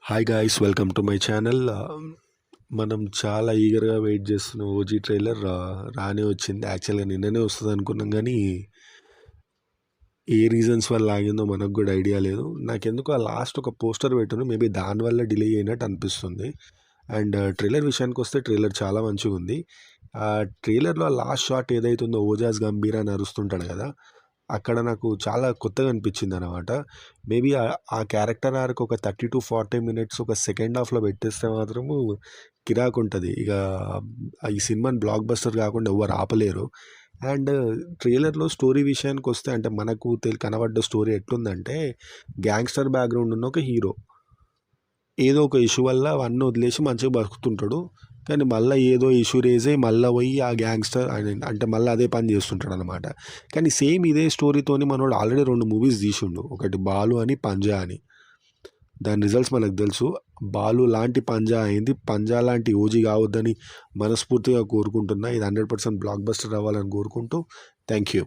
Hi guys, welcome to my channel. మనం చాలా ఈగర్గా wait చేస్తున్న ఓజీ ట్రైలర్ రానే వచ్చింది. యాక్చువల్గా నిన్ననే వస్తుంది అనుకున్నాం, కానీ ఏ రీజన్స్ వల్ల ఆగిందో మనకు కూడా ఐడియా లేదు. నాకెందుకు ఆ లాస్ట్ ఒక పోస్టర్ పెట్టాను, మేబీ దానివల్ల డిలే అయినట్టు అనిపిస్తుంది. అండ్ ట్రైలర్ విషయానికి వస్తే ట్రైలర్ చాలా మంచిగా ఉంది. ఆ ట్రైలర్లో ఆ లాస్ట్ షాట్ ఏదైతుందో ఓజాస్ గంభీర్ అని అరుస్తుంటాడు కదా, అక్కడ నాకు చాలా కొత్తగా అనిపించింది అనమాట. మేబీ ఆ క్యారెక్టర్ ఆర్క్ ఒక 30 to 40 మినిట్స్ ఒక సెకండ్ హాఫ్లో పెట్టేస్తే మాత్రము కిరాక్ ఉంటుంది. ఇక ఈ సినిమాని బ్లాక్ బస్టర్ కాకుండా ఎవరు ఆపలేరు. అండ్ ట్రైలర్లో స్టోరీ విషయానికి వస్తే, అంటే మనకు కనబడ్డ స్టోరీ ఎట్లుందంటే, గ్యాంగ్స్టర్ బ్యాక్గ్రౌండ్ ఉన్న ఒక హీరో ఏదో ఒక ఇష్యూ వల్ల అవన్నీ వదిలేసి మంచిగా బతుకుతుంటాడు. కానీ మళ్ళీ ఏదో ఇష్యూ రేజ్ అయ్యి మళ్ళీ పోయి ఆ గ్యాంగ్స్టర్ అంటే మళ్ళీ అదే పని చేస్తుంటాడు అనమాట. కానీ సేమ్ ఇదే స్టోరీతోని మనోడు ఆల్రెడీ 2 మూవీస్ తీసిండు. ఒకటి బాలు అని, పంజా అని. దాని రిజల్ట్స్ మనకు తెలుసు. బాలు లాంటి పంజా అయింది, పంజా లాంటి ఓజీ కావద్దని మనస్ఫూర్తిగా కోరుకుంటున్నా. ఇది 100% బ్లాక్ బస్టర్ అవ్వాలని కోరుకుంటూ థ్యాంక్ యూ.